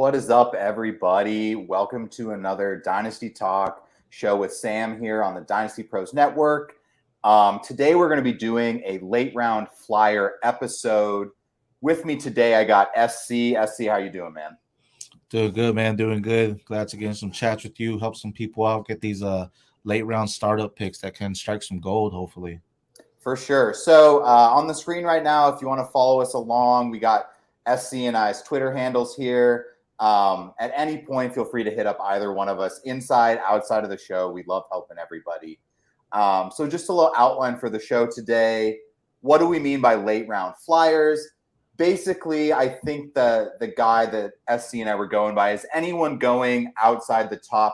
What is up, everybody? Welcome to another Dynasty Talk show with Sam here on the Dynasty Pros Network. Today, we're going to be doing a late round flyer episode. With me today, I got SC. SC, how you doing, man? Doing good, man. Doing good. Glad to get in some chats with you, help some people out, get these late round startup picks that can strike some gold, hopefully. For sure. So on the screen right now, if you want to follow us along, we got SC and I's Twitter handles here. At any point, feel free to hit up either one of us, inside, outside of the show. We love helping everybody. So just a little outline for the show today. What do we mean by late round flyers? Basically, I think the guy that SC and I were going by is anyone going outside the top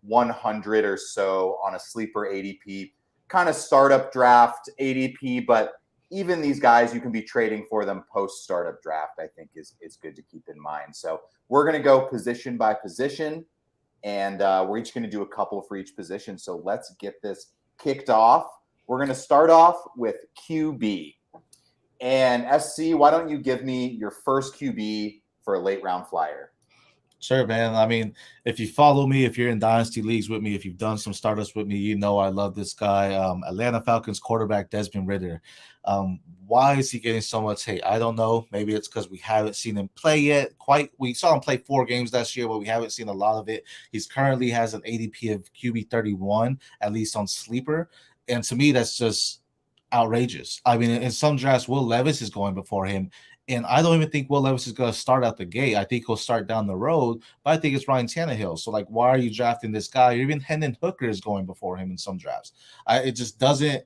100 or so on a sleeper ADP, kind of startup draft ADP, but even these guys, you can be trading for them post startup draft, I think is good to keep in mind. So we're going to go position by position, and we're each going to do a couple for each position. So let's get this kicked off. We're going to start off with QB. And SC, why don't you give me your first QB for a late round flyer? Sure, man. I mean, if you follow me, if you're in Dynasty leagues with me, if you've done some startups with me, you know I love this guy. Atlanta Falcons quarterback Desmond Ridder. Why is he getting so much hate? I don't know. Maybe it's because we haven't seen him play yet. We saw him play 4 games last year, but we haven't seen a lot of it. He's currently has an ADP of QB 31, at least on Sleeper. And to me, that's just outrageous. I mean, in some drafts, Will Levis is going before him. And I don't even think Will Levis is going to start out the gate. I think he'll start down the road, but I think it's Ryan Tannehill. So, why are you drafting this guy? Even Hendon Hooker is going before him in some drafts. It just doesn't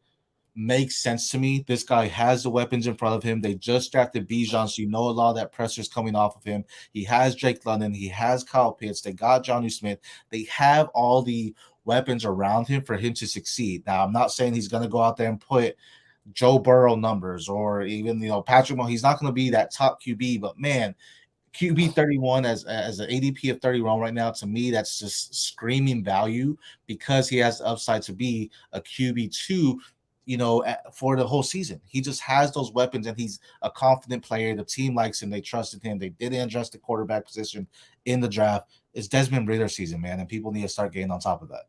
make sense to me. This guy has the weapons in front of him. They just drafted Bijan, so you know a lot of that pressure is coming off of him. He has Jake London. He has Kyle Pitts. They got Jonnu Smith. They have all the weapons around him for him to succeed. Now, I'm not saying he's going to go out there and put Joe Burrow numbers or even Patrick Mahomes. He's not going to be that top QB, but man, QB 31 as an ADP of 31 right now, to me that's just screaming value because he has the upside to be a QB 2 for the whole season. He just has those weapons and he's a confident player. The team likes him. They trusted him. They didn't address the quarterback position in the draft. It's Desmond Ridder season, man, and people need to start getting on top of that.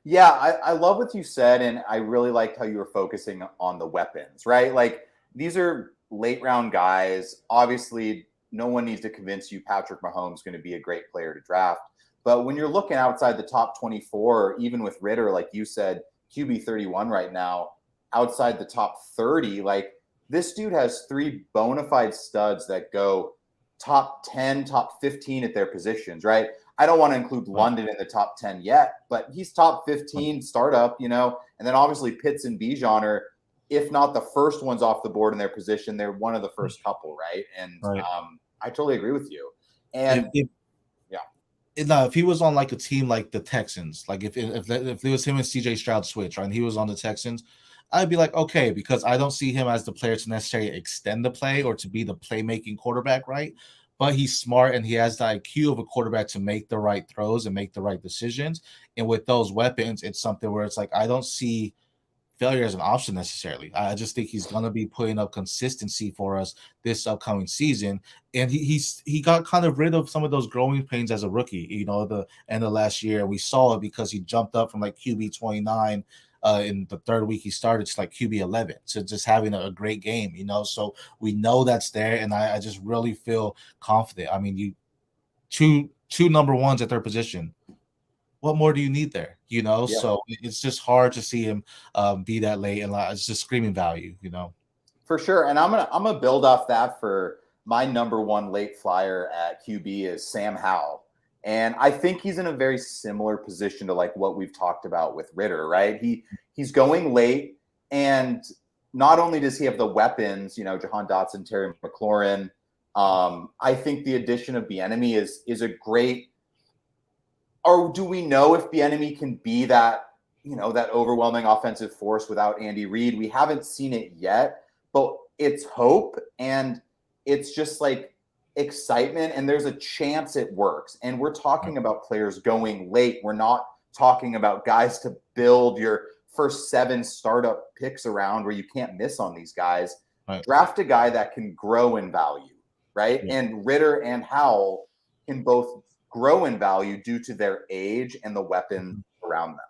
Yeah, I love what you said, and I really liked how you were focusing on the weapons, right? Like, these are late round guys. Obviously, no one needs to convince you Patrick Mahomes is going to be a great player to draft. But when you're looking outside the top 24, or even with Ridder, like you said, QB 31 right now, outside the top 30, like, this dude has 3 bona fide studs that go top 10, top 15 at their positions, right? I don't want to include London in the top 10 yet, but he's top 15 startup, and then obviously Pitts and Bijan are, if not the first ones off the board in their position, they're one of the first couple, right? And right. I totally agree with you. And if he was on a team like the Texans, if it was him and CJ Stroud switch, right, and he was on the Texans, I'd be like, okay, because I don't see him as the player to necessarily extend the play or to be the playmaking quarterback, right? But he's smart and he has the IQ of a quarterback to make the right throws and make the right decisions. And with those weapons, it's something where it's I don't see failure as an option necessarily. I just think he's going to be putting up consistency for us this upcoming season. And he got kind of rid of some of those growing pains as a rookie, the end of last year. We saw it because he jumped up from QB 29 in the 3rd week he started to QB 11 to just having a great game, so we know that's there. And I just really feel confident. I mean, you two number ones at their position. What more do you need there? Yeah. So it's just hard to see him be that late, and it's just screaming value, For sure. And I'm gonna build off that for my number 1 late flyer at QB is Sam Howell. And I think he's in a very similar position to what we've talked about with Ridder, right? He's going late, and not only does he have the weapons, Jahan Dotson, Terry McLaurin. I think the addition of Bieniemy is a great. Or do we know if Bieniemy can be that, that overwhelming offensive force without Andy Reid? We haven't seen it yet, but it's hope, and it's just excitement, and there's a chance it works. And we're talking about players going late. We're not talking about guys to build your first 7 startup picks around where you can't miss on these guys. Right. Draft a guy that can grow in value, right? Yeah. And Ridder and Howell can both grow in value due to their age and the weapons around them.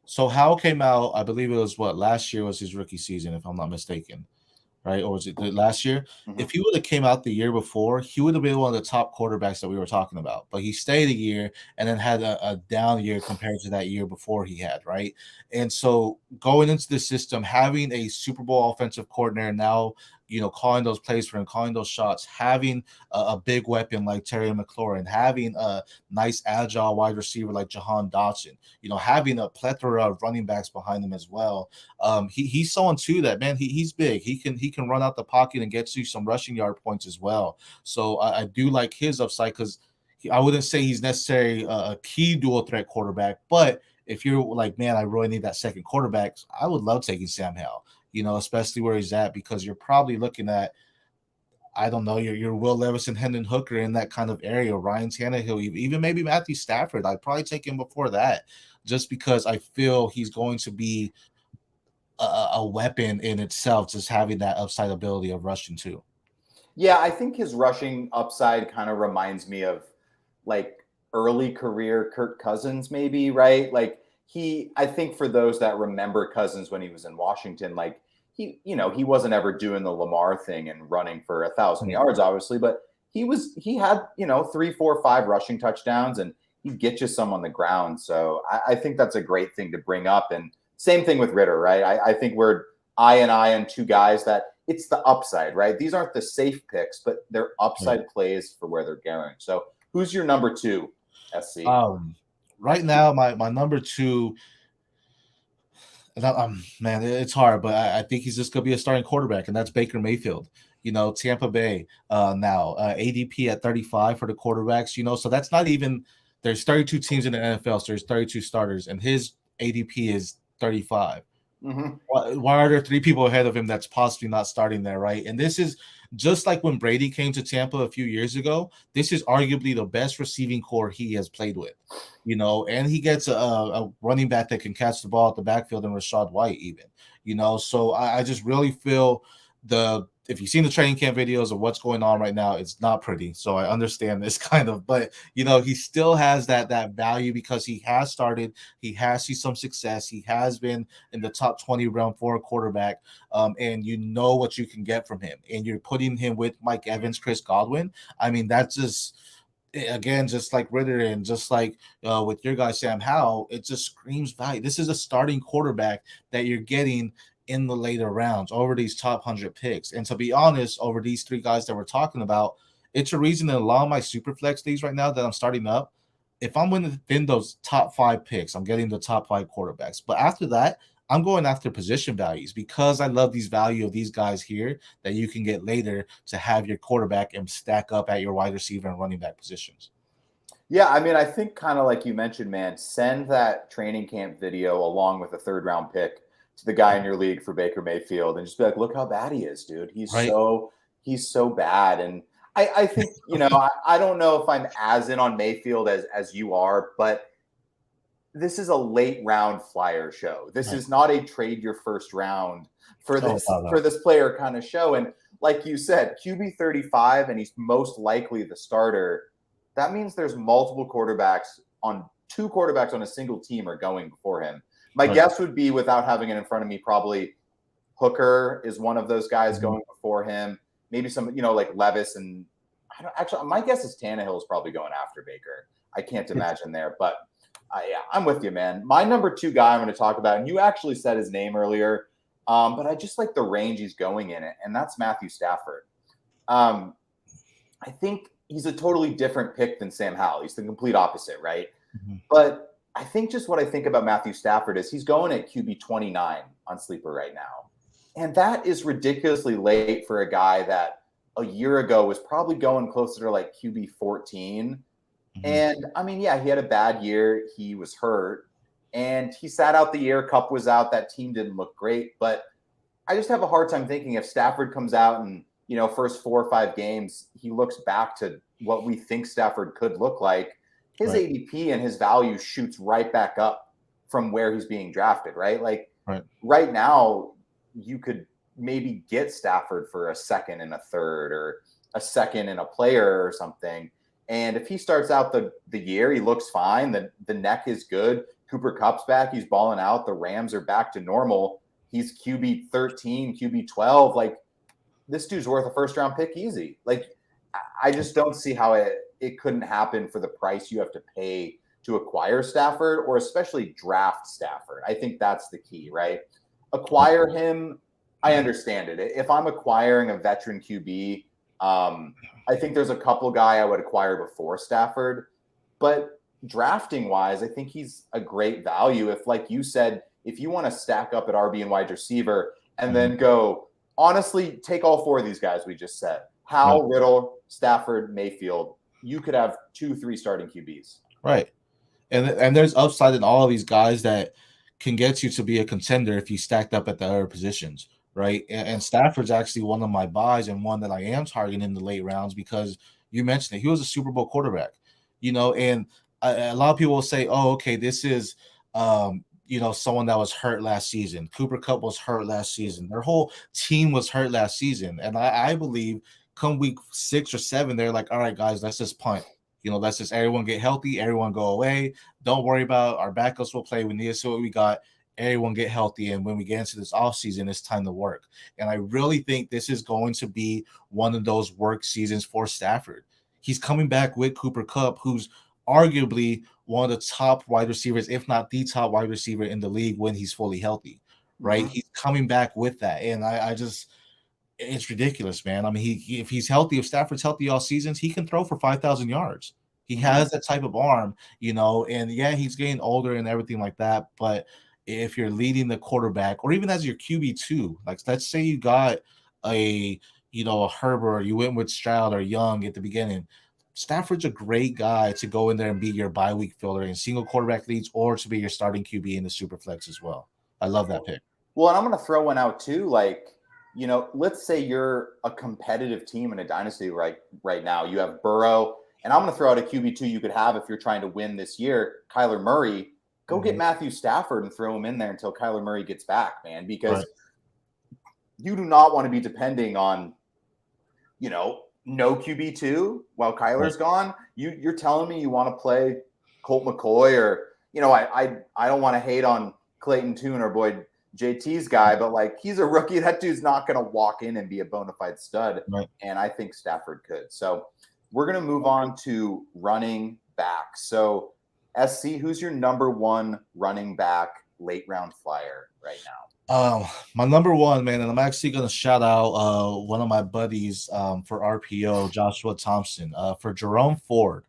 So Howell came out, I believe it was last year was his rookie season, if I'm not mistaken. Right? Or was it the last year? Mhm. If he would have came out the year before, he would have been one of the top quarterbacks that we were talking about. But he stayed a year and then had a down year compared to that year before he had, right? And so going into the system, having a Super Bowl offensive coordinator now, calling those plays for him, calling those shots, having a big weapon like Terry McLaurin, having a nice agile wide receiver like Jahan Dotson, having a plethora of running backs behind him as well. He's someone too that, man, he's big. He can run out the pocket and get you some rushing yard points as well. So I do like his upside because I wouldn't say he's necessarily a key dual threat quarterback, but if you're like, man, I really need that second quarterback, I would love taking Sam Howell, especially where he's at, because you're probably looking at, I don't know, your Will Levis and Hendon Hooker in that kind of area, Ryan Tannehill, even maybe Matthew Stafford. I'd probably take him before that, just because I feel he's going to be a weapon in itself, just having that upside ability of rushing too. Yeah, I think his rushing upside kind of reminds me of like early career Kirk Cousins, maybe, right? Like I think for those that remember Cousins when he was in Washington, like he wasn't ever doing the Lamar thing and running for 1,000 yards, obviously, but he had, 3, 4, 5 rushing touchdowns, and he'd get you some on the ground. So I think that's a great thing to bring up. And same thing with Ritter, right? I think we're eye and eye on two guys that it's the upside, right? These aren't the safe picks, but they're upside plays for where they're going. So who's your number 2, SC? Right now, my number 2, man, it's hard, but I think he's just going to be a starting quarterback, and that's Baker Mayfield. Tampa Bay now, ADP at 35 for the quarterbacks, so that's not even, there's 32 teams in the NFL, so there's 32 starters, and his ADP is 35. Mm-hmm. Why are there 3 people ahead of him that's possibly not starting there, right? And this is just like when Brady came to Tampa a few years ago. This is arguably the best receiving core he has played with, and he gets a running back that can catch the ball at the backfield, and Rachaad White even, so I just really feel if you've seen the training camp videos of what's going on right now, it's not pretty. So I understand this kind of, but he still has that value because he has started, he has seen some success, he has been in the top 20 realm for a quarterback, and what you can get from him, and you're putting him with Mike Evans, Chris Godwin. I mean, that's just, again, just like Ritter and just like with your guy Sam Howell, it just screams value. This is a starting quarterback that you're getting in the later rounds over these top 100 picks. And to be honest, over these 3 guys that we're talking about, it's a reason that a lot of my super flex leagues right now that I'm starting up, if I'm within those top 5 picks, I'm getting the top 5 quarterbacks. But after that, I'm going after position values because I love these value of these guys here that you can get later to have your quarterback and stack up at your wide receiver and running back positions. Yeah, I mean, I think kind of like you mentioned, man, send that training camp video along with a 3rd round pick to the guy in your league for Baker Mayfield and just be like, look how bad he is, dude. He's so bad. And I think, I don't know if I'm as in on Mayfield as you are, but this is a late round flyer show. This is not a trade your first round for this player kind of show. And like you said, QB 35, and he's most likely the starter. That means there's multiple quarterbacks on 2 quarterbacks on a single team are going before him. My guess would be, without having it in front of me, probably Hooker is one of those guys going before him. Maybe some, like Levis, and my guess is Tannehill is probably going after Baker. I can't imagine there, but yeah, I'm with you, man. My number 2 guy I'm going to talk about, and you actually said his name earlier, but I just like the range he's going in it, and that's Matthew Stafford. I think he's a totally different pick than Sam Howell. He's the complete opposite, right? Mm-hmm. But I think just what I think about Matthew Stafford is he's going at QB 29 on Sleeper right now. And that is ridiculously late for a guy that a year ago was probably going closer to like QB 14. Mm-hmm. And I mean, yeah, he had a bad year. He was hurt and he sat out the year. Kupp was out. That team didn't look great. But I just have a hard time thinking if Stafford comes out and, first 4 or 5 games, he looks back to what we think Stafford could look like. His ADP and his value shoots right back up from where he's being drafted, right? Like right now, you could maybe get Stafford for a 2nd and a 3rd, or a 2nd and a player or something. And if he starts out the year, he looks fine. The neck is good. Cooper Kupp's back. He's balling out. The Rams are back to normal. He's QB 13, QB 12. Like, this dude's worth a first-round pick easy. Like, I just don't see how it couldn't happen for the price you have to pay to acquire Stafford, or especially draft Stafford. I think that's the key, right? Acquire him, I understand it. If I'm acquiring a veteran QB, I think there's a couple guy I would acquire before Stafford. But drafting-wise, I think he's a great value. If, like you said, if you want to stack up at RB and wide receiver and then go, honestly, take all four of these guys we just said. Howell, Riddle, Stafford, Mayfield. You could have 2-3 starting QBs. Right. And there's upside in all of these guys that can get you to be a contender if you stacked up at the other positions, right? And Stafford's actually one of my buys and one that I am targeting in the late rounds because you mentioned it. He was a Super Bowl quarterback, and a lot of people will say, oh, okay, this is someone that was hurt last season. Cooper Kupp was hurt last season. Their whole team was hurt last season. And I believe come week 6 or 7, they're like, all right, guys, let's just punt. Let's just everyone get healthy, everyone go away. Don't worry about our backups will play. We need to see what we got. Everyone get healthy. And when we get into this offseason, it's time to work. And I really think this is going to be one of those work seasons for Stafford. He's coming back with Cooper Kupp, who's arguably one of the top wide receivers, if not the top wide receiver in the league when he's fully healthy, right? He's coming back with that. And I just – it's ridiculous, man. I mean, if he's healthy, if Stafford's healthy all seasons, he can throw for 5,000 yards. He has that type of arm, and yeah, he's getting older and everything like that. But if you're leading the quarterback or even as your QB2, like let's say you got a Herbert, or you went with Stroud or Young at the beginning, Stafford's a great guy to go in there and be your bye week filler in single quarterback leagues or to be your starting QB in the super flex as well. I love that pick. Well, and I'm going to throw one out too. Like, let's say you're a competitive team in a dynasty right now. You have Burrow, and I'm going to throw out a QB2 you could have if you're trying to win this year, Kyler Murray. Go get Matthew Stafford and throw him in there until Kyler Murray gets back, man, because you do not want to be depending on, no QB2 while Kyler's gone. You're telling me you want to play Colt McCoy or, I don't want to hate on Clayton Tune, our boy JT's guy, but like he's a rookie. That dude's not going to walk in and be a bona fide stud. Right. And I think Stafford could. So we're going to move on to running back. So SC, who's your number one running back late round flyer right now? My number one, man, and I'm actually going to shout out one of my buddies for RPO, Joshua Thompson, for Jerome Ford.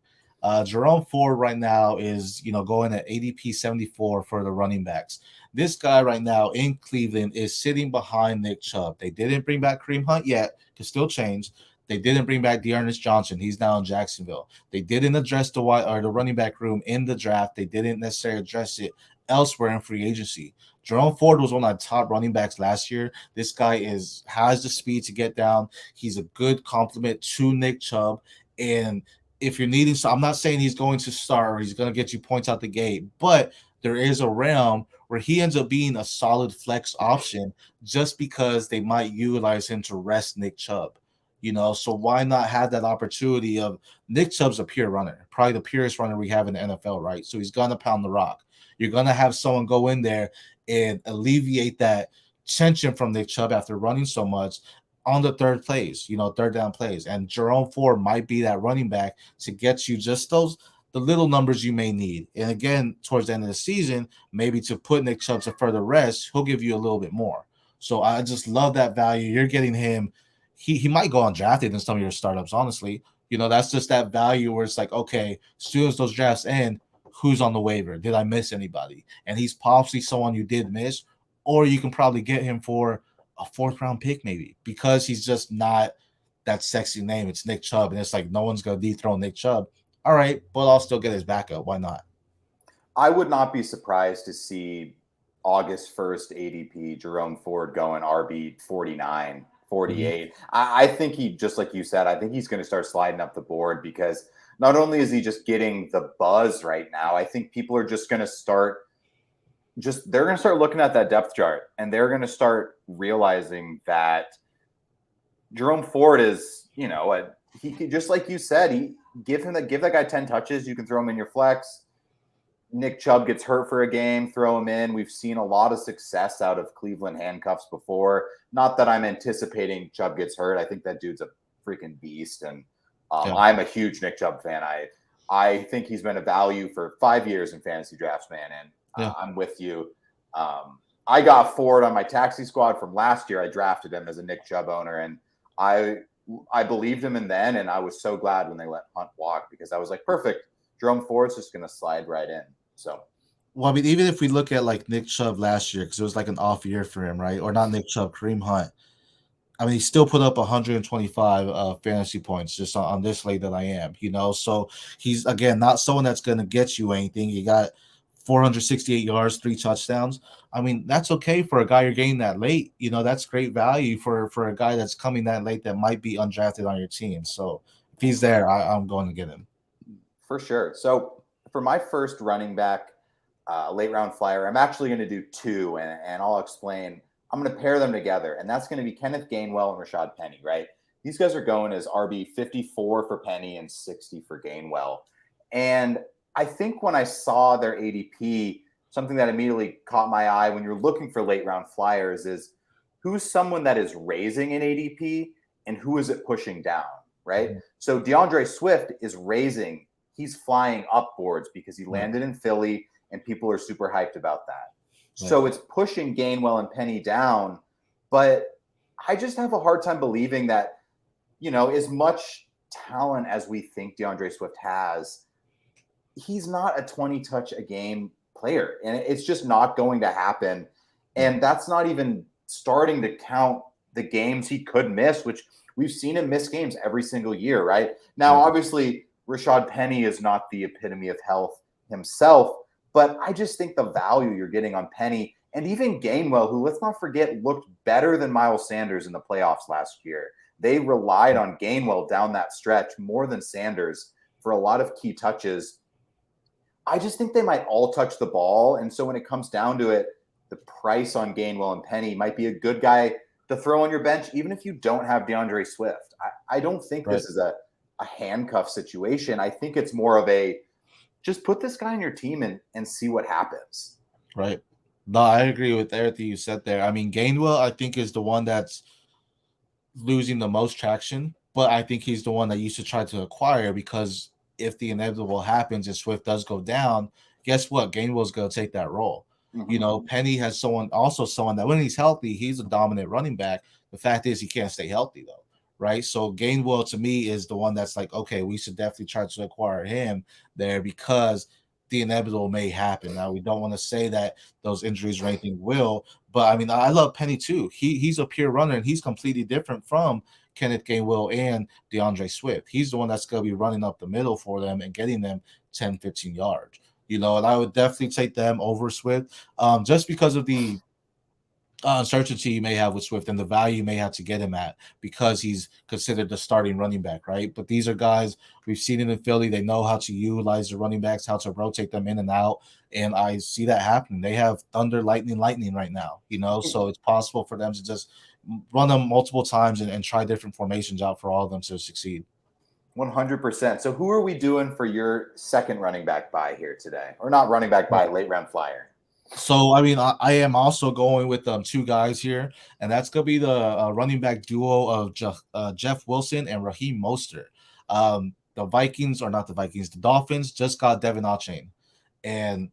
Jerome Ford right now is, going at ADP 74 for the running backs. This guy right now in Cleveland is sitting behind Nick Chubb. They didn't bring back Kareem Hunt yet. Could still change. They didn't bring back Dearness Johnson. He's now in Jacksonville. They didn't address the running back room in the draft. They didn't necessarily address it elsewhere in free agency. Jerome Ford was one of the top running backs last year. This guy has the speed to get down. He's a good complement to Nick Chubb. And if you're needing, so I'm not saying he's going to start or he's going to get you points out the gate, but there is a realm where he ends up being a solid flex option just because they might utilize him to rest Nick Chubb. So why not have that opportunity of Nick Chubb's a pure runner, probably the purest runner we have in the NFL, right? So he's going to pound the rock. You're going to have someone go in there and alleviate that tension from Nick Chubb after running so much on the third down plays. And Jerome Ford might be that running back to get you just the little numbers you may need. And again, towards the end of the season, maybe to put Nick Chubb to further rest, he'll give you a little bit more. So I just love that value. You're getting him. He might go undrafted in some of your startups, honestly. That's just that value where it's like, okay, as soon as those drafts end, who's on the waiver? Did I miss anybody? And he's possibly someone you did miss, or you can probably get him for a 4th round pick maybe because he's just not that sexy name. It's Nick Chubb, and it's like no one's going to dethrone Nick Chubb. All right, but I'll still get his backup. Why not? I would not be surprised to see August 1st ADP Jerome Ford going RB 49, 48. I think he, just like you said, I think he's going to start sliding up the board because not only is he just getting the buzz right now, I think people are just going to start they're going to start looking at that depth chart and they're going to start realizing that Jerome Ford is, he just like you said, give that guy 10 touches. You can throw him in your flex. Nick Chubb gets hurt for a game, throw him in. We've seen a lot of success out of Cleveland handcuffs before. Not that I'm anticipating Chubb gets hurt. I think that dude's a freaking beast, and I'm a huge Nick Chubb fan. I think he's been a value for 5 years in fantasy drafts, man, and I'm with you. I got Ford on my taxi squad from last year. I drafted him as a Nick Chubb owner, and I believed him in then, and I was so glad when they let Hunt walk because I was like, perfect. Jerome Ford's just going to slide right in. So, well, I mean, even if we look at like Nick Chubb last year, because it was like an off year for him, right? Or not Nick Chubb, Kareem Hunt. I mean, he still put up 125 fantasy points just on this late that I am, So he's, again, not someone that's going to get you anything. He got 468 yards, 3 touchdowns. I mean, that's okay for a guy you're getting that late. That's great value for a guy that's coming that late that might be undrafted on your team. So if he's there, I'm going to get him. For sure. So for my first running back, late round flyer, I'm actually going to do 2, and I'll explain. I'm going to pair them together, and that's going to be Kenneth Gainwell and Rashad Penny, right? These guys are going as RB 54 for Penny and 60 for Gainwell. And I think when I saw their ADP, something that immediately caught my eye when you're looking for late round flyers is who's someone that is raising an ADP and who is it pushing down, right? Mm-hmm. So DeAndre Swift is raising. He's flying upwards because he landed in Philly, and people are super hyped about that. So it's pushing Gainwell and Penny down, but I just have a hard time believing that, as much talent as we think DeAndre Swift has, he's not a 20 touch a game player, and it's just not going to happen. And that's not even starting to count the games he could miss, which we've seen him miss games every single year, right? Now, obviously, Rashad Penny is not the epitome of health himself, but I just think the value you're getting on Penny and even Gainwell, who, let's not forget, looked better than Miles Sanders in the playoffs last year. They relied on Gainwell down that stretch more than Sanders for a lot of key touches. I just think they might all touch the ball. And so when it comes down to it, the price on Gainwell and Penny might be a good guy to throw on your bench, even if you don't have DeAndre Swift. I don't think this is a handcuff situation. I think it's more of a just put this guy in your team and see what happens. Right. No, I agree with everything you said there. I mean, Gainwell, I think, is the one that's losing the most traction, but I think he's the one that you should try to acquire because if the inevitable happens and Swift does go down, guess what? Gainwell's going to take that role. Mm-hmm. Penny has someone that when he's healthy, he's a dominant running back. The fact is he can't stay healthy, though. Right. So Gainwell to me is the one that's like, okay, we should definitely try to acquire him there because the inevitable may happen. Now, we don't want to say that those injuries or anything will, but I mean, I love Penny too. He's a pure runner and he's completely different from Kenneth Gainwell and DeAndre Swift. He's the one that's going to be running up the middle for them and getting them 10, 15 yards, and I would definitely take them over Swift just because of the uncertainty you may have with Swift and the value you may have to get him at because he's considered the starting running back, right? But these are guys we've seen it in Philly. They know how to utilize the running backs, how to rotate them in and out, and I see that happening. They have thunder, lightning right now, so it's possible for them to just run them multiple times and try different formations out for all of them to succeed. 100%. So who are we doing for your second running back buy here today? Or not running back buy, late round flyer? So, I mean, I am also going with 2 guys here, and that's going to be the running back duo of Jeff Wilson and Raheem Mostert. The Dolphins just got Devin Achane, and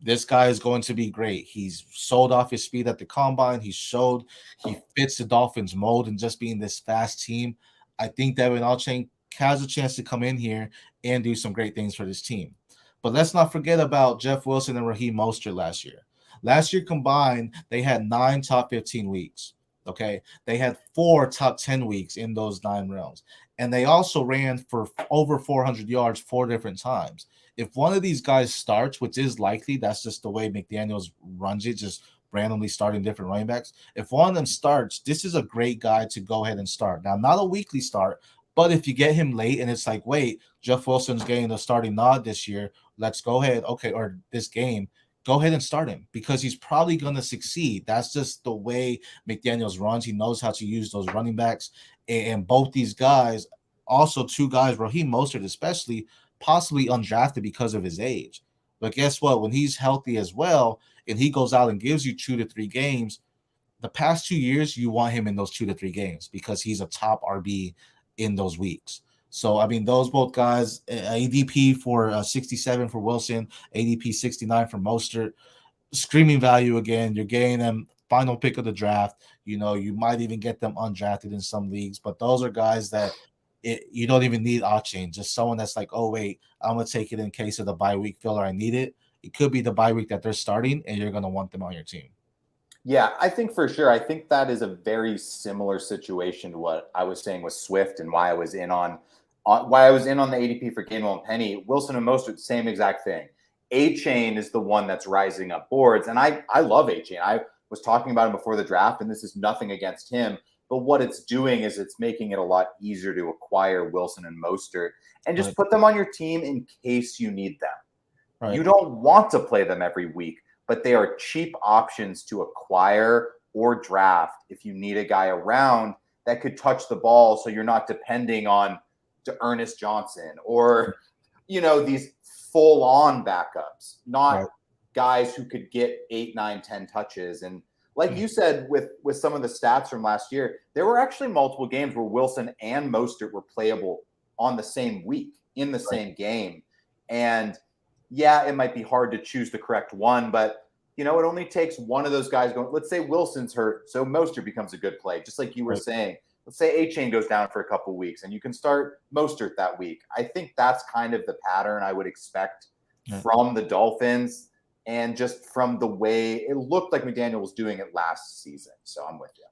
this guy is going to be great. He's sold off his speed at the combine. He showed he fits the Dolphins mold and just being this fast team. I think Devin Achane has a chance to come in here and do some great things for this team. But let's not forget about Jeff Wilson and Raheem Mostert last year. Last year combined, they had 9 top 15 weeks. Okay. They had 4 top 10 weeks in those 9 rounds. And they also ran for over 400 yards 4 different times. If one of these guys starts, which is likely, that's just the way McDaniels runs it, just randomly starting different running backs. If one of them starts, this is a great guy to go ahead and start. Now, not a weekly start, but if you get him late and it's like, wait, Jeff Wilson's getting the starting nod this year, let's go ahead, or this game, go ahead and start him because he's probably going to succeed. That's just the way McDaniels runs. He knows how to use those running backs. And both these guys, also two guys, Raheem Mostert especially, possibly undrafted because of his age. But guess what? When he's healthy as well, and he goes out and gives you 2 to 3 games, the past 2 years, you want him in those 2 to 3 games because he's a top RB in those weeks. So, I mean, those both guys, ADP for 67 for Wilson, ADP 69 for Mostert, screaming value again. You're getting them final pick of the draft. You might even get them undrafted in some leagues, but those are guys that you don't even need Octane. Just someone that's like, oh, wait, I'm going to take it in case of the bye week filler. I need it. It could be the bye week that they're starting, and you're going to want them on your team. Yeah, I think for sure. I think that is a very similar situation to what I was saying with Swift and why I was in on the ADP for Gainwell and Penny. Wilson and Mostert, same exact thing. A-Chain is the one that's rising up boards, and I love A-Chain. I was talking about him before the draft, and this is nothing against him, but what it's doing is it's making it a lot easier to acquire Wilson and Mostert and just put them on your team in case you need them. Right. You don't want to play them every week, but they are cheap options to acquire or draft if you need a guy around that could touch the ball, so you're not depending on Ernest Johnson or, these full-on backups, not guys who could get 8, 9, 10 touches. And like you said, with some of the stats from last year, there were actually multiple games where Wilson and Mostert were playable on the same week in the same game. And yeah, it might be hard to choose the correct one, but it only takes one of those guys going. Let's say Wilson's hurt, so Mostert becomes a good play, just like you were saying. Let's say A-Chain goes down for a couple of weeks, and you can start Mostert that week. I think that's kind of the pattern I would expect from the Dolphins, and just from the way it looked like McDaniel was doing it last season. So I'm with you.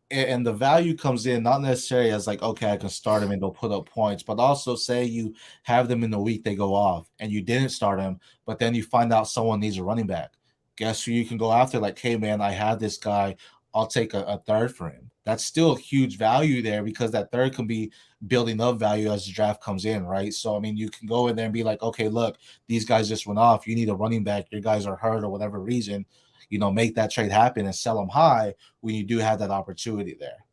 And the value comes in not necessarily as like, okay, I can start them and they'll put up points, but also say you have them in the week they go off and you didn't start them, but then you find out someone needs a running back. Guess who you can go after? Like, hey, man, I have this guy. I'll take a third for him. That's still huge value there because that third can be building up value as the draft comes in, right? So, I mean, you can go in there and be like, okay, look, these guys just went off. You need a running back. Your guys are hurt or whatever reason. Make that trade happen and sell them high when you do have that opportunity there.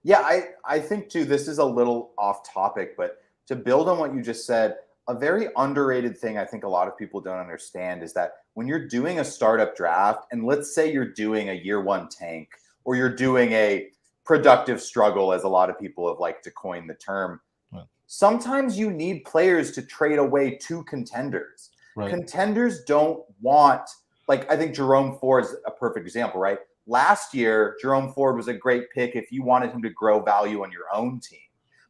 Yeah, I think, too, this is a little off topic, but to build on what you just said, a very underrated thing I think a lot of people don't understand is that when you're doing a startup draft, and let's say you're doing a year one tank or you're doing a productive struggle, as a lot of people have liked to coin the term, sometimes you need players to trade away to contenders. Right. Contenders don't want, like, I think Jerome Ford is a perfect example, right? Last year, Jerome Ford was a great pick if you wanted him to grow value on your own team.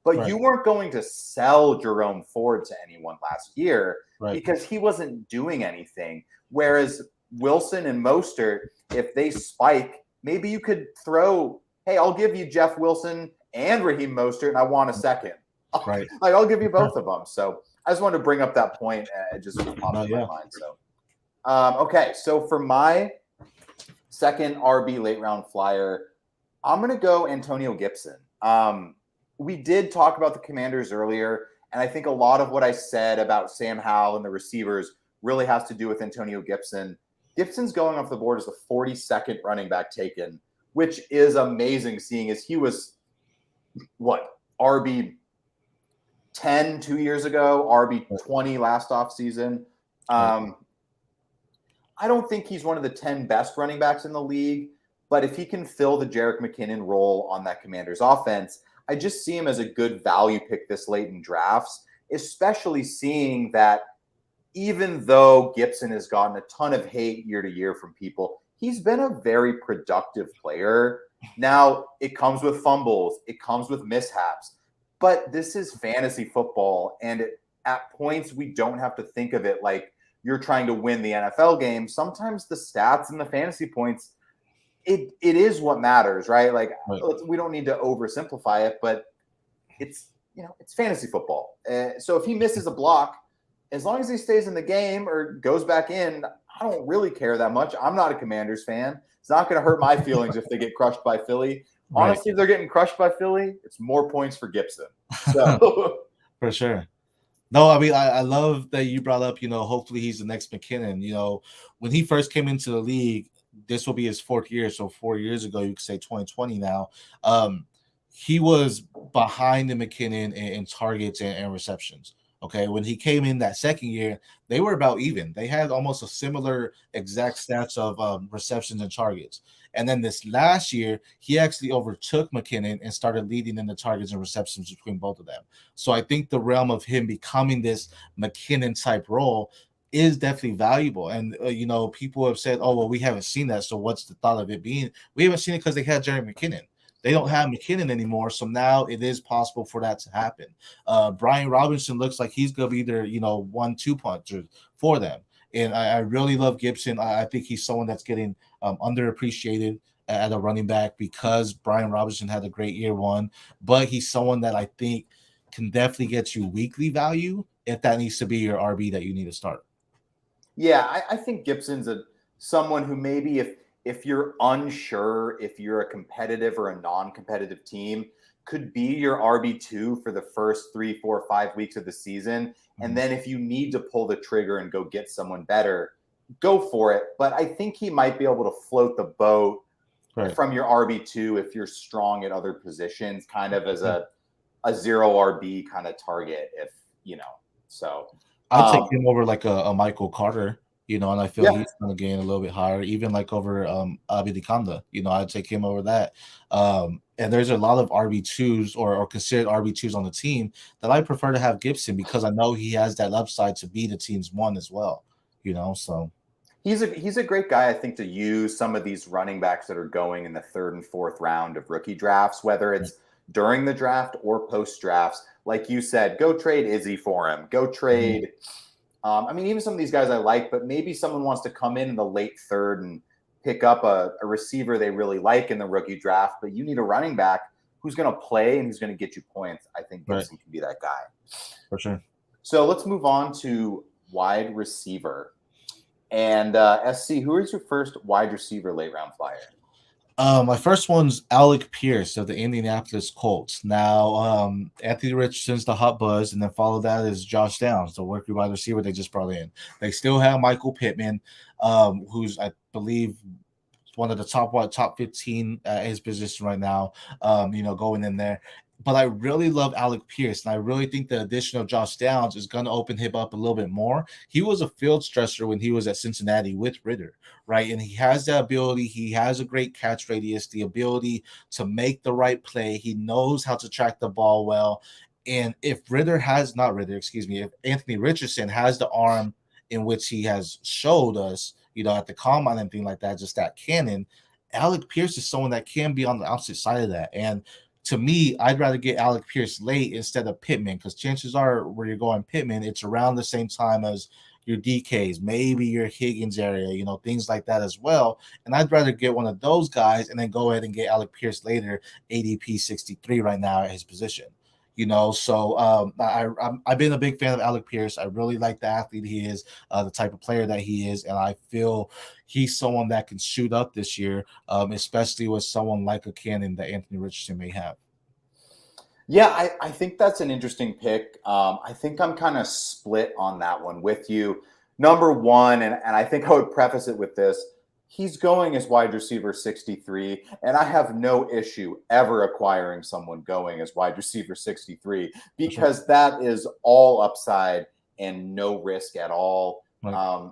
But you weren't going to sell Jerome Ford to anyone last year because he wasn't doing anything. Whereas Wilson and Mostert, if they spike, maybe you could throw, hey, I'll give you Jeff Wilson and Raheem Mostert, and I want a second. Like, I'll give you both of them. So I just wanted to bring up that point. It just popped in my mind. So, okay. So for my second RB late round flyer, I'm going to go Antonio Gibson. We did talk about the Commanders earlier, and I think a lot of what I said about Sam Howell and the receivers really has to do with Antonio Gibson. Gibson's going off the board as the 42nd running back taken, which is amazing, seeing as he was, RB 10 2 years ago, RB 20 last offseason. I don't think he's one of the 10 best running backs in the league, but if he can fill the Jerick McKinnon role on that Commanders offense, I just see him as a good value pick this late in drafts, especially seeing that even though Gibson has gotten a ton of hate year to year from people, he's been a very productive player. Now, it comes with fumbles, it comes with mishaps, but this is fantasy football, and at points we don't have to think of it like you're trying to win the NFL game. Sometimes the stats and the fantasy points, it is what matters, right? Like, we don't need to oversimplify it, but it's fantasy football. So if he misses a block, as long as he stays in the game or goes back in, I don't really care that much. I'm not a Commanders fan. It's not going to hurt my feelings if they get crushed by Philly. Honestly, if they're getting crushed by Philly, it's more points for Gibson. So for sure. No, I mean, I love that you brought up, hopefully he's the next McKinnon. When he first came into the league, this will be his 4th year. So 4 years ago, you could say 2020 now. he was behind the McKinnon in targets and receptions. Okay, when he came in that second year, they were about even. They had almost a similar exact stats of receptions and targets. And then this last year, he actually overtook McKinnon and started leading in the targets and receptions between both of them. So I think the realm of him becoming this McKinnon type role is definitely valuable. And people have said, "Oh, well, we haven't seen that. So what's the thought of it being?" We haven't seen it because they had Jerry McKinnon. They don't have McKinnon anymore, so now it is possible for that to happen. Brian Robinson looks like he's going to be their 1-2 puncher for them, and I really love Gibson. I think he's someone that's getting underappreciated at a running back because Brian Robinson had a great year one, but he's someone that I think can definitely get you weekly value if that needs to be your RB that you need to start. Yeah, I think Gibson's someone who maybe if you're unsure if you're a competitive or a non-competitive team, could be your RB2 for the first 3, 4, 5 weeks of the season. And then if you need to pull the trigger and go get someone better, go for it. But I think he might be able to float the boat from your RB2 if you're strong at other positions, kind of as a zero RB kind of target, so. I'd take him over like a Michael Carter, and I feel he's going to gain a little bit higher, even like over Abidi Kanda. I'd take him over that. And there's a lot of RB2s or considered RB2s on the team that I prefer to have Gibson because I know he has that upside to be the team's one as well. So he's a great guy, I think, to use some of these running backs that are going in the 3rd and 4th round of rookie drafts, whether it's during the draft or post drafts. Like you said, go trade Izzy for him. Go trade. Even some of these guys I like, but maybe someone wants to come in the late 3rd and pick up a receiver they really like in the rookie draft, but you need a running back who's going to play and who's going to get you points. I think Gibson can be that guy. For sure. So let's move on to wide receiver. And SC, who is your first wide receiver late round flyer? My first one's Alec Pierce of the Indianapolis Colts. Now, Anthony Richardson's the hot buzz, and then follow that is Josh Downs, the rookie wide receiver they just brought in. They still have Michael Pittman, who's, I believe, one of the top 15 at his position right now, going in there. But I really love Alec Pierce, and I really think the addition of Josh Downs is going to open him up a little bit more. He was a field stretcher when he was at Cincinnati with Ritter, right? And he has that ability. He has a great catch radius, the ability to make the right play. He knows how to track the ball well. And if if Anthony Richardson has the arm in which he has showed us, at the combine and things like that, just that cannon, Alec Pierce is someone that can be on the opposite side of that. And to me, I'd rather get Alec Pierce late instead of Pittman, because chances are where you're going Pittman, it's around the same time as your DKs, maybe your Higgins area, things like that as well. And I'd rather get one of those guys and then go ahead and get Alec Pierce later, ADP 63 right now at his position. So I've been a big fan of Alec Pierce. I really like the athlete he is, the type of player that he is, and I feel he's someone that can shoot up this year, especially with someone like a cannon that Anthony Richardson may have. Yeah, I think that's an interesting pick. I think I'm kind of split on that one with you. Number one, and I think I would preface it with this, he's going as wide receiver 63, and I have no issue ever acquiring someone going as wide receiver 63 because that is all upside and no risk at all. Right.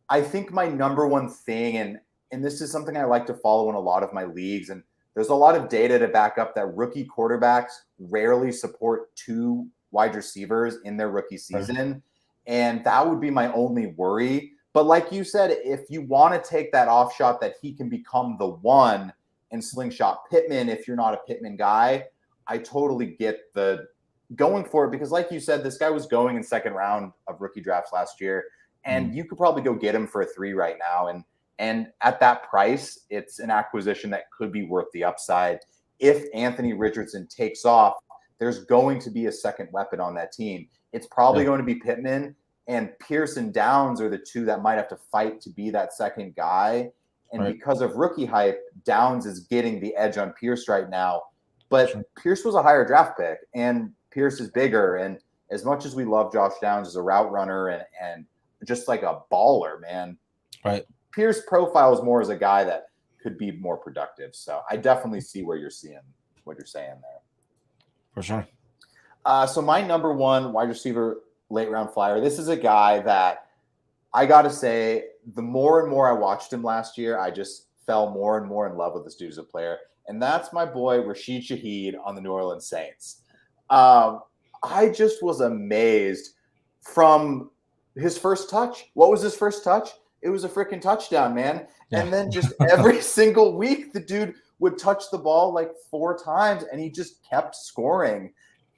I think my number one thing, and this is something I like to follow in a lot of my leagues, and there's a lot of data to back up that rookie quarterbacks rarely support 2 wide receivers in their rookie season, right. And that would be my only worry. But like you said, if you want to take that off shot that he can become the one and slingshot Pittman, if you're not a Pittman guy, I totally get the going for it. Because like you said, this guy was going in 2nd round of rookie drafts last year, and you could probably go get him for a 3 right now. And at that price, it's an acquisition that could be worth the upside. If Anthony Richardson takes off, there's going to be a second weapon on that team. It's probably going to be Pittman. And Pierce and Downs are the 2 that might have to fight to be that second guy. And because of rookie hype, Downs is getting the edge on Pierce right now. But Pierce was a higher draft pick, and Pierce is bigger. And as much as we love Josh Downs as a route runner and just like a baller, man, right? Pierce profiles more as a guy that could be more productive. So I definitely see what you're saying there. For sure. So my number one wide receiver late round flyer, this is a guy that I got to say, the more and more I watched him last year, I just fell more and more in love with this dude as a player. And that's my boy, Rashid Shaheed on the New Orleans Saints. I just was amazed from his first touch. What was his first touch? It was a freaking touchdown, man. Yeah. And then just every single week, the dude would touch the ball like 4 times and he just kept scoring.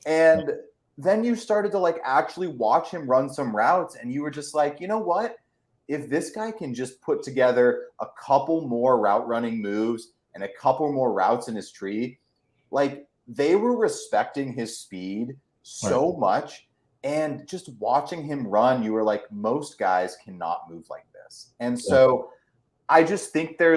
And then you started to like actually watch him run some routes and you were just like, you know what? If this guy can just put together a couple more route running moves and a couple more routes in his tree, like they were respecting his speed so much. And just watching him run, you were like, most guys cannot move like this. And so I just think there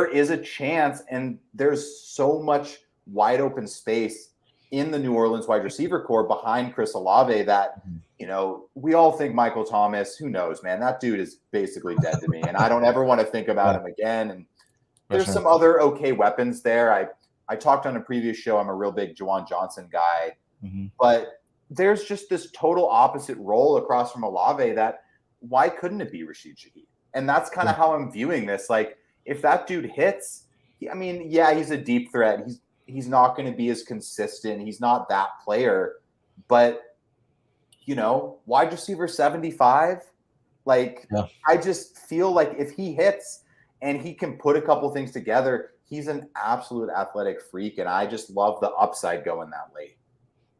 is a chance, and there's so much wide open space in the New Orleans wide receiver core behind Chris Olave that, you know, we all think Michael Thomas, who knows, man, that dude is basically dead to me. And I don't ever want to think about him again. And there's some other okay weapons there. I talked on a previous show, I'm a real big Juwan Johnson guy, but there's just this total opposite role across from Olave that why couldn't it be Rashid Shaheed? And that's kind of how I'm viewing this. Like, if that dude hits, I mean, yeah, he's a deep threat. He's not going to be as consistent. He's not that player. But, you know, wide receiver 75, like, I just feel like if he hits and he can put a couple things together, he's an absolute athletic freak. And I just love the upside going that late.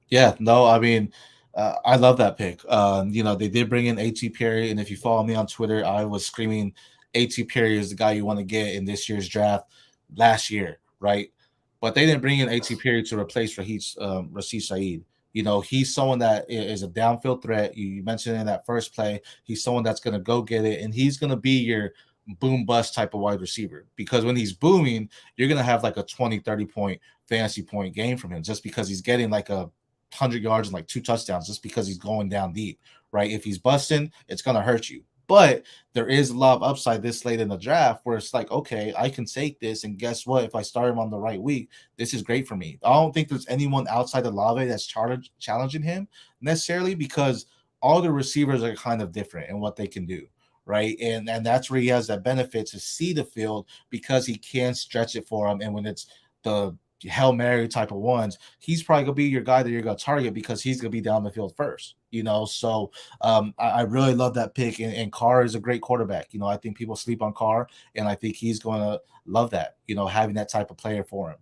Yeah, no, I mean, I love that pick. You know, they did bring in A.T. Perry, and if you follow me on Twitter, I was screaming A.T. Perry is the guy you want to get in this year's draft last year, right? But they didn't bring in A.T. Perry to replace Rashid Shaheed. You know, he's someone that is a downfield threat. You mentioned in that first play, he's someone that's going to go get it, and he's going to be your boom bust type of wide receiver, because when he's booming, you're going to have like a 20-30 point fantasy point game from him just because he's getting like 100 yards and like 2 touchdowns just because he's going down deep, right? If he's busting, it's going to hurt you. But there is a lot of upside this late in the draft where it's like, okay, I can take this, and guess what? If I start him on the right week, this is great for me. I don't think there's anyone outside of Lave that's challenging him necessarily, because all the receivers are kind of different in what they can do, right? And that's where he has that benefit to see the field because he can stretch it for him. And when it's the Hail Mary type of ones, he's probably gonna be your guy that you're gonna target because he's gonna be down the field first, you know. So I really love that pick, and Carr is a great quarterback. You know, I think people sleep on Carr, and I think he's gonna love that, you know, having that type of player for him.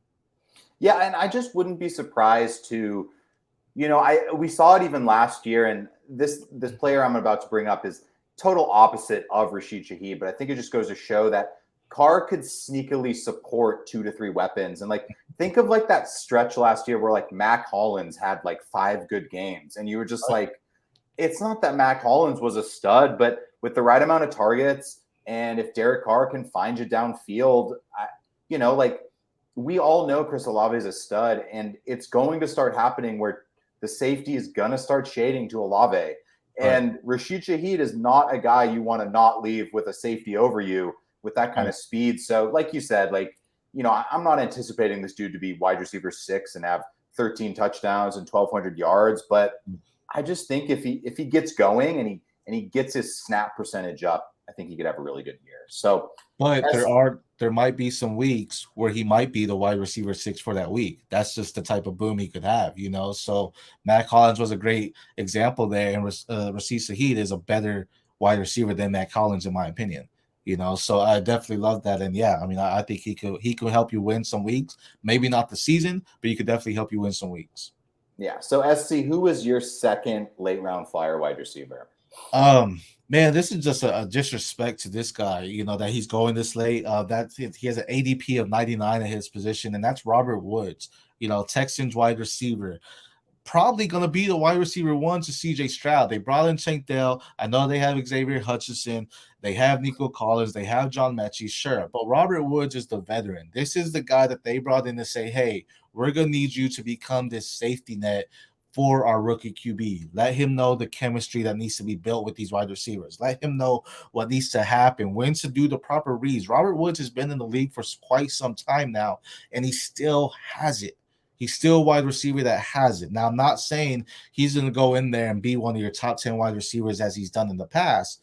Yeah, and I just wouldn't be surprised to, you know, we saw it even last year, and this player I'm about to bring up is total opposite of Rashid Shaheed, but I think it just goes to show that Carr could sneakily support 2 to 3 weapons. And like, think of like that stretch last year where like Mac Hollins had like 5 good games. And you were just like, it's not that Mac Hollins was a stud, but with the right amount of targets, and if Derek Carr can find you downfield, you know, like we all know Chris Olave is a stud, and it's going to start happening where the safety is going to start shading to Olave. And Rashid Shaheed is not a guy you want to not leave with a safety over you with that kind of speed. So like you said, like, you know, I'm not anticipating this dude to be wide receiver 6 and have 13 touchdowns and 1,200 yards. But I just think if he gets going and he gets his snap percentage up, I think he could have a really good year. So, but there might be some weeks where he might be the wide receiver 6 for that week. That's just the type of boom he could have, you know. So Mac Hollins was a great example there, and Rashid Shaheed is a better wide receiver than Mac Hollins, in my opinion. You know, so I definitely love that. And yeah, I mean, I think he could help you win some weeks. Maybe not the season, but he could definitely help you win some weeks. Yeah. So SC, who was your second late round flyer wide receiver? Man, this is just a disrespect to this guy, you know, that he's going this late. That he has an ADP of 99 at his position, and that's Robert Woods, you know, Texans wide receiver. Probably going to be the wide receiver 1 to CJ Stroud. They brought in Tank Dell. I know they have Xavier Hutchinson. They have Nico Collins. They have John Mechie, sure. But Robert Woods is the veteran. This is the guy that they brought in to say, hey, we're going to need you to become this safety net for our rookie QB. Let him know the chemistry that needs to be built with these wide receivers. Let him know what needs to happen, when to do the proper reads. Robert Woods has been in the league for quite some time now, and he still has it. He's still a wide receiver that has it. Now, I'm not saying he's going to go in there and be one of your top 10 wide receivers as he's done in the past,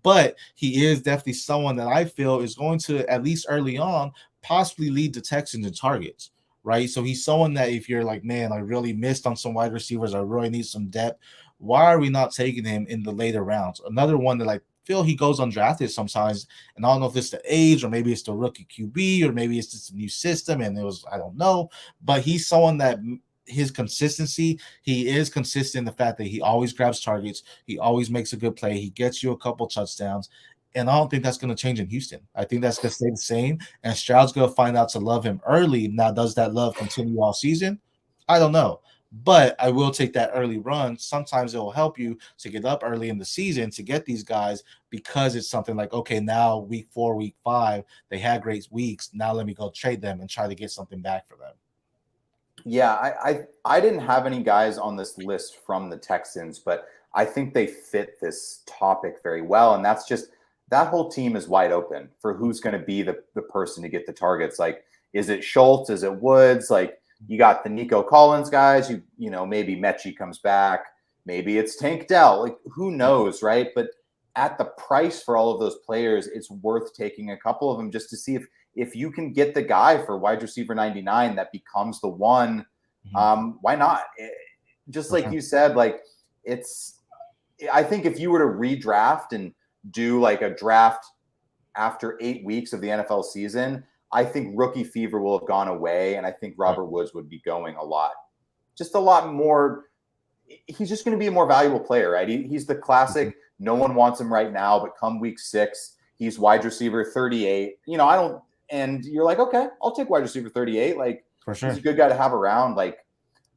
but he is definitely someone that I feel is going to, at least early on, possibly lead the Texans in targets, right? So he's someone that if you're like, man, I really missed on some wide receivers, I really need some depth. Why are we not taking him in the later rounds? Another one that I feel he goes undrafted sometimes, and I don't know if it's the age or maybe it's the rookie QB or maybe it's just a new system and it was, I don't know, but he's someone that his consistency, he is consistent in the fact that he always grabs targets, he always makes a good play, he gets you a couple touchdowns. And I don't think that's going to change in Houston. I think that's going to stay the same. And Stroud's going to find out to love him early. Now, does that love continue all season? I don't know. But I will take that early run. Sometimes it will help you to get up early in the season to get these guys because it's something like, okay, now week 4, week 5, they had great weeks. Now let me go trade them and try to get something back for them. Yeah, I didn't have any guys on this list from the Texans, but I think they fit this topic very well. And that's just that whole team is wide open for who's going to be the person to get the targets. Like, is it Schultz? Is it Woods? Like, you got the Nico Collins guys. You know, maybe Mechie comes back. Maybe it's Tank Dell. Like, who knows, right? But at the price for all of those players, it's worth taking a couple of them just to see if you can get the guy for wide receiver 99 that becomes the one. Why not? Just like you said, like I think if you were to redraft and do like a draft after 8 weeks of the NFL season, I think rookie fever will have gone away. And I think Robert Woods would be going a lot more. He's just going to be a more valuable player, right? He's the classic. No one wants him right now, but come week 6, he's wide receiver 38. And you're like, okay, I'll take wide receiver 38. Like, for sure, he's a good guy to have around. Like,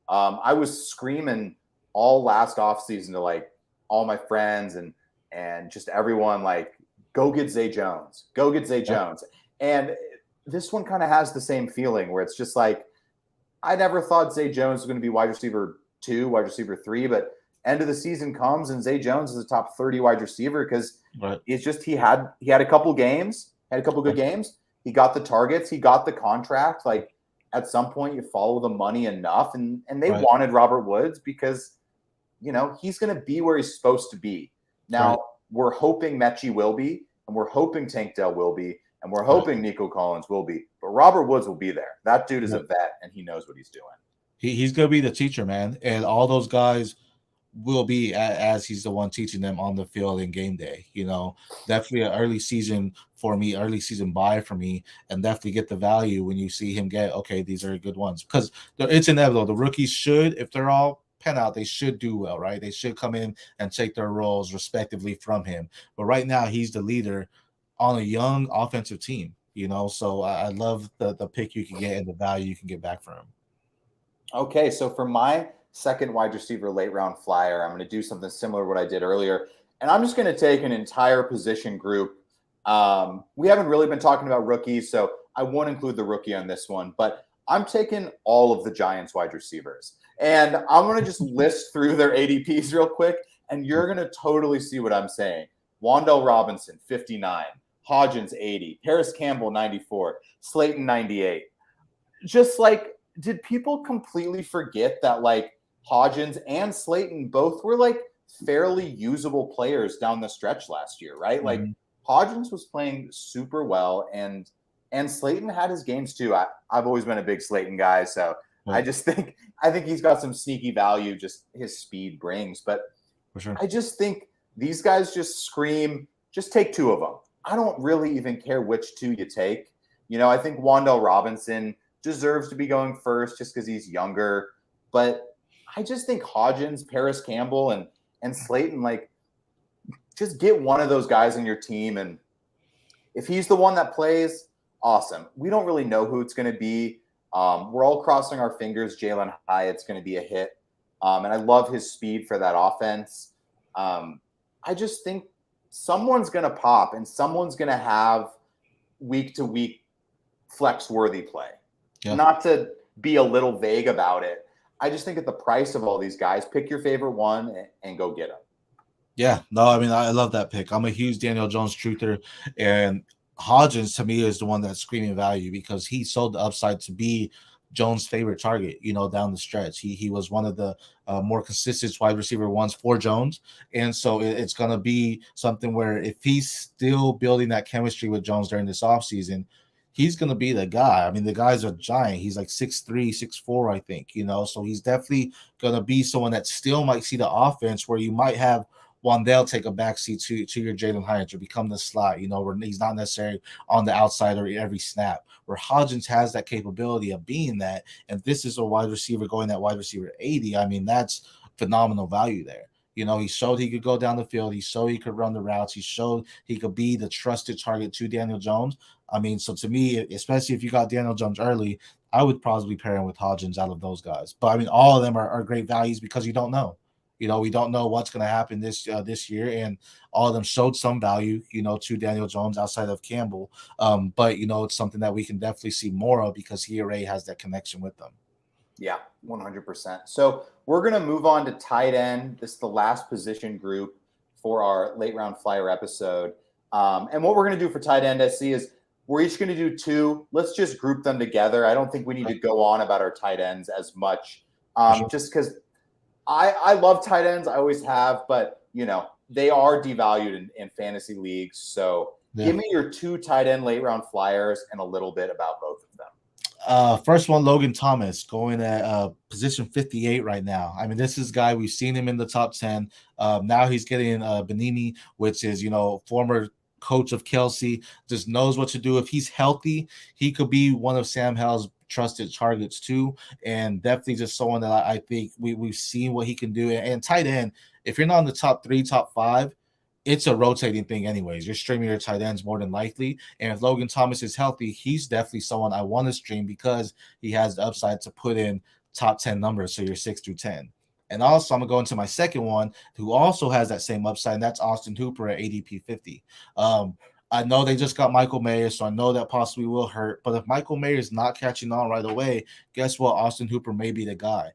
I was screaming all last offseason to like all my friends and just everyone, like, go get Zay Jones, Jones. And this one kind of has the same feeling where it's just like, I never thought Zay Jones was going to be wide receiver 2, wide receiver 3, but end of the season comes and Zay Jones is a top 30 wide receiver because it's just he had a couple games, had a couple good games. He got the targets, he got the contract. Like, at some point you follow the money enough, and they wanted Robert Woods because, you know, he's going to be where he's supposed to be. Now, we're hoping Mechie will be, and we're hoping Tank Dell will be, and we're hoping Nico Collins will be, but Robert Woods will be there. That dude is a vet, and he knows what he's doing. He's going to be the teacher, man. And all those guys will be as he's the one teaching them on the field in game day. You know, definitely an early season buy for me, and definitely get the value when you see him get, okay, these are good ones, because it's inevitable. The rookies should, if they're all pen out, they should do well, right? They should come in and take their roles respectively from him. But right now he's the leader on a young offensive team, you know, so I love the pick you can get and the value you can get back from him. Okay, so for my second wide receiver late round flyer, I'm going to do something similar to what I did earlier, and I'm just going to take an entire position group. We haven't really been talking about rookies, so I won't include the rookie on this one, but I'm taking all of the Giants wide receivers, and I'm going to just list through their ADPs real quick, and you're going to totally see what I'm saying. Wan'Dale Robinson, 59. Hodgins, 80. Paris Campbell, 94. Slayton, 98. Just like, did people completely forget that, like, Hodgins and Slayton both were, like, fairly usable players down the stretch last year, right? Like, Hodgins was playing super well, and Slayton had his games too. I've always been a big Slayton guy, so I think he's got some sneaky value just his speed brings. But for sure, I just think these guys just scream, just take 2 of them. I don't really even care which 2 you take. You know, I think Wan'Dale Robinson deserves to be going first just because he's younger. But I just think Hodgins, Paris Campbell, and Slayton, like, just get one of those guys on your team. And if he's the one that plays, awesome. We don't really know who it's going to be. We're all crossing our fingers Jalen Hyatt's going to be a hit. And I love his speed for that offense. I just think someone's going to pop and someone's going to have week-to-week flex-worthy play. Yeah. Not to be a little vague about it. I just think at the price of all these guys, pick your favorite one and go get them. Yeah, no, I mean, I love that pick. I'm a huge Daniel Jones truther, and Hodgins to me is the one that's screaming value because he sold the upside to be Jones' favorite target, down the stretch. He was one of the more consistent wide receiver ones for Jones. And so it's going to be something where if he's still building that chemistry with Jones during this offseason, he's going to be the guy. I mean, the guy's a giant. He's like 6'3", 6'4", I think, so he's definitely going to be someone that still might see the offense where you might have Wandale take a backseat to your Jalen Hyatt or become the slot, where he's not necessarily on the outside or every snap, where Hodgins has that capability of being that. And this is a wide receiver going that wide receiver 80. I mean, that's phenomenal value there. He showed he could go down the field. He showed he could run the routes. He showed he could be the trusted target to Daniel Jones. I mean, so to me, especially if you got Daniel Jones early, I would probably pair him with Hodgins out of those guys. But I mean, all of them are great values because you don't know. We don't know what's going to happen this year, and all of them showed some value, to Daniel Jones outside of Campbell. But it's something that we can definitely see more of because he already has that connection with them. Yeah, 100%. So we're going to move on to tight end. This is the last position group for our late round flyer episode. And what we're going to do for tight end SC is we're each going to do two. Let's just group them together. I don't think we need to go on about our tight ends as much, just because I love tight ends. I always have, but they are devalued in fantasy leagues. So give me your two tight end late round flyers and a little bit about both of them. First one, Logan Thomas, going at position 58 right now. I mean, this is a guy, we've seen him in the top 10. Now he's getting Benini, which is, former coach of Kelsey, just knows what to do. If he's healthy, he could be one of Sam Howell's trusted targets too, and definitely just someone that I think we've seen what he can do. And tight end, if you're not in the top 3, top 5, it's a rotating thing anyways. You're streaming your tight ends more than likely. And if Logan Thomas is healthy, he's definitely someone I want to stream because he has the upside to put in top 10 numbers, so you're 6 through 10. And also, I'm going to go into my second one, who also has that same upside, and that's Austin Hooper at ADP 50. I know they just got Michael Mayer, so I know that possibly will hurt. But if Michael Mayer is not catching on right away, guess what? Austin Hooper may be the guy.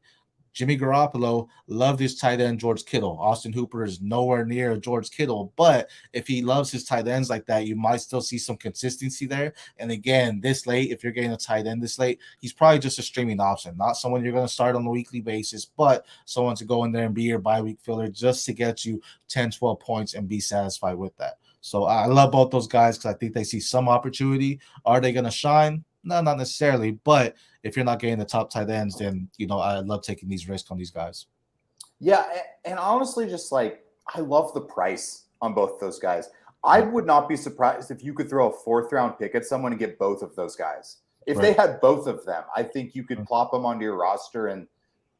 Jimmy Garoppolo loved his tight end, George Kittle. Austin Hooper is nowhere near George Kittle, but if he loves his tight ends like that, you might still see some consistency there. And again, this late, if you're getting a tight end this late, he's probably just a streaming option, not someone you're going to start on a weekly basis, but someone to go in there and be your bye-week filler just to get you 10, 12 points and be satisfied with that. So I love both those guys because I think they see some opportunity. Are they going to shine? No, not necessarily, but if you're not getting the top tight ends, then I love taking these risks on these guys. Yeah, and honestly, just like I love the price on both those guys. I would not be surprised if you could throw a 4th round pick at someone and get both of those guys. If they had both of them, I think you could plop them onto your roster. And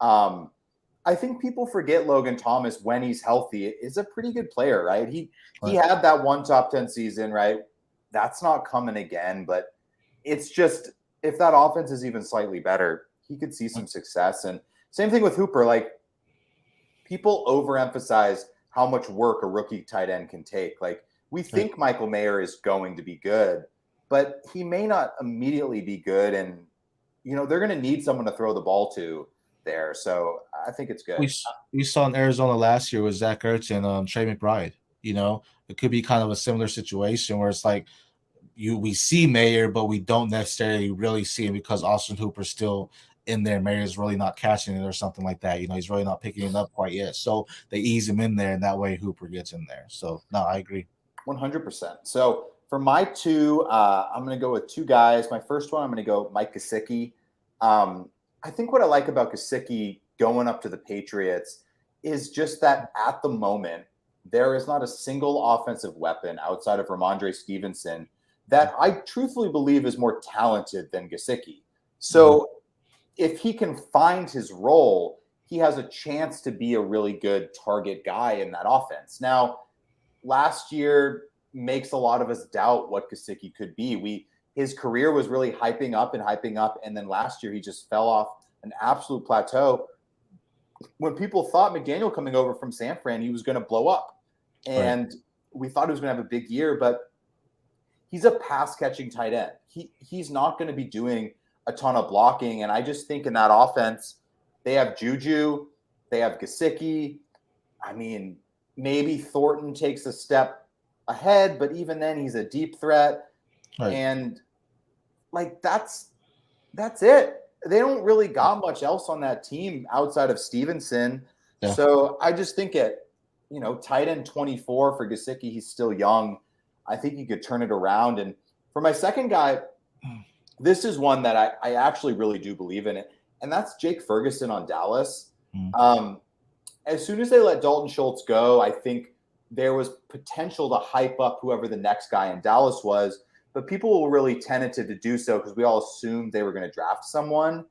I think people forget Logan Thomas when he's healthy is a pretty good player, right? He had that one top 10 season, right? That's not coming again, but it's just if that offense is even slightly better, he could see some success. And same thing with Hooper. Like, people overemphasize how much work a rookie tight end can take. Like, we think Michael Mayer is going to be good, but he may not immediately be good. And, they're going to need someone to throw the ball to there. So I think it's good. We saw in Arizona last year with Zach Ertz and Trey McBride. It could be kind of a similar situation where it's like, we see Mayer, but we don't necessarily really see him because Austin Hooper's still in there. Mayer's really not catching it or something like that. He's really not picking it up quite yet. So they ease him in there, and that way Hooper gets in there. So, no, I agree. 100%. So for my two, I'm going to go with two guys. My first one, I'm going to go Mike Gesicki. I think what I like about Gesicki going up to the Patriots is just that at the moment, there is not a single offensive weapon outside of Ramondre Stevenson that I truthfully believe is more talented than Gesicki. So if he can find his role, he has a chance to be a really good target guy in that offense. Now, last year makes a lot of us doubt what Gesicki could be. His career was really hyping up, and then last year he just fell off an absolute plateau. When people thought McDaniel coming over from San Fran, he was going to blow up. And we thought he was going to have a big year, but he's a pass-catching tight end. He's not going to be doing a ton of blocking. And I just think in that offense, they have Juju, they have Gesicki. I mean, maybe Thornton takes a step ahead, but even then he's a deep threat. And like, that's it. they don't really got much else on that team outside of Stevenson. Yeah. So I just think at, tight end 24 for Gesicki, he's still young. I think he could turn it around. And for my second guy, this is one that I actually really do believe in it, and that's Jake Ferguson on Dallas. As soon as they let Dalton Schultz go, I think there was potential to hype up whoever the next guy in Dallas was, but people were really tentative to do so because we all assumed they were going to draft someone,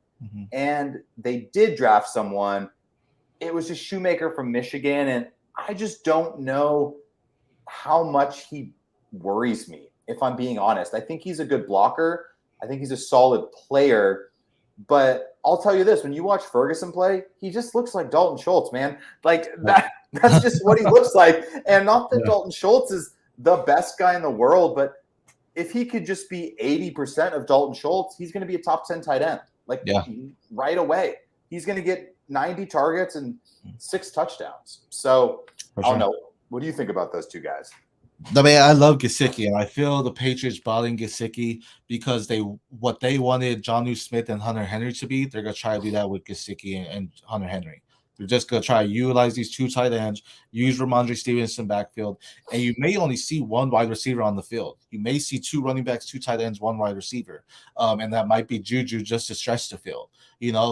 and they did draft someone. It was a Shoemaker from Michigan, and I just don't know how much he worries me, if I'm being honest. I think he's a good blocker. I think he's a solid player, but I'll tell you this, when you watch Ferguson play, he just looks like Dalton Schultz, man. Like that's just what he looks like. And not that Dalton Schultz is the best guy in the world, but if he could just be 80% of Dalton Schultz, he's going to be a top 10 tight end. Right away. He's going to get 90 targets and 6 touchdowns. So I don't know. What do you think about those two guys? I mean, I love Gesicki, and I feel the Patriots brought in Gesicki because what they wanted Jonnu Smith and Hunter Henry to be, they're going to try to do that with Gesicki and Hunter Henry. They're just going to try to utilize these 2 tight ends, use Ramondre Stevenson backfield, and you may only see 1 wide receiver on the field. You may see 2 running backs, 2 tight ends, 1 wide receiver, and that might be Juju just to stretch the field.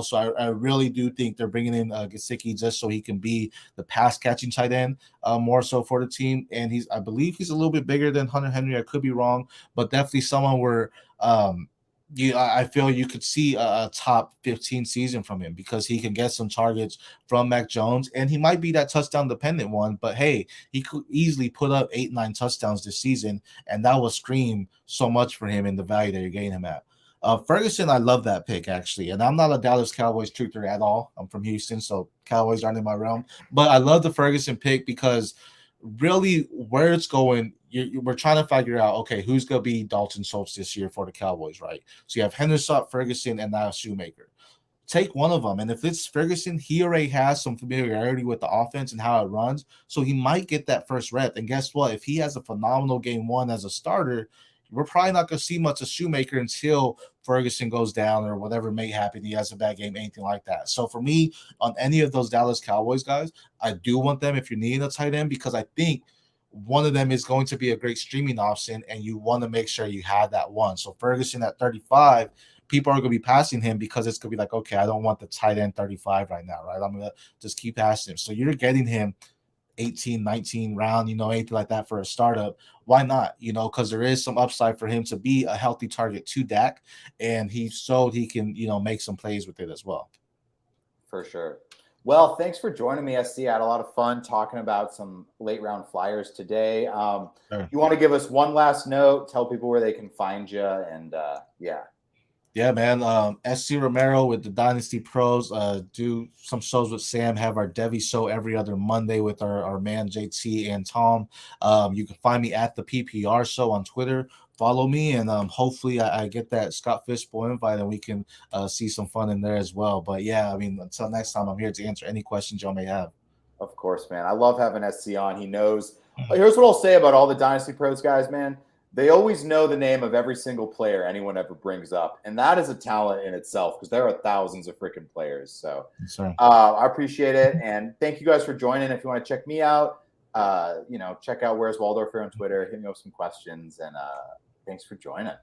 So I really do think they're bringing in Gesicki just so he can be the pass-catching tight end more so for the team, and I believe he's a little bit bigger than Hunter Henry. I could be wrong, but definitely someone where I feel you could see a top 15 season from him because he can get some targets from Mac Jones, and he might be that touchdown dependent one, but hey, he could easily put up 8-9 touchdowns this season, and that will scream so much for him and the value that you're getting him at. Ferguson, I love that pick actually, and I'm not a Dallas Cowboys truther at all. I'm from Houston, so Cowboys aren't in my realm, but I love the Ferguson pick because really where it's going, we're trying to figure out, okay, who's going to be Dalton Schultz this year for the Cowboys, right? So you have Henderson, Ferguson, and now Shoemaker. Take one of them, and if it's Ferguson, he already has some familiarity with the offense and how it runs, so he might get that first rep. And guess what? If he has a phenomenal game 1 as a starter, we're probably not going to see much of Shoemaker until Ferguson goes down or whatever may happen. He has a bad game, anything like that. So for me, on any of those Dallas Cowboys guys, I do want them if you're needing a tight end because I think one of them is going to be a great streaming option, and you want to make sure you have that one. So Ferguson at 35, people are going to be passing him because it's going to be like, okay, I don't want the tight end 35 right now, right? I'm going to just keep passing him. So you're getting him 18, 19 round, anything like that for a startup. Why not? Because there is some upside for him to be a healthy target to Dak, and he showed he can, make some plays with it as well. For sure. Well, thanks for joining me, SC. I had a lot of fun talking about some late round flyers today. Sure. You want to give us one last note, tell people where they can find you, and Yeah, man. SC Romero with the Dynasty Pros. Do some shows with Sam. Have our Devi show every other Monday with our man JT and Tom. You can find me at the PPR show on Twitter. Follow me, and hopefully I get that Scott Fishbowl invite, and we can see some fun in there as well. But yeah, I mean, until next time, I'm here to answer any questions y'all may have. Of course, man. I love having SC on. He knows. Here's what I'll say about all the Dynasty Pros guys, man. They always know the name of every single player anyone ever brings up. And that is a talent in itself because there are thousands of freaking players. So I appreciate it. And thank you guys for joining. If you want to check me out, check out Where's Waldorf here on Twitter. Hit me up with some questions. And thanks for joining.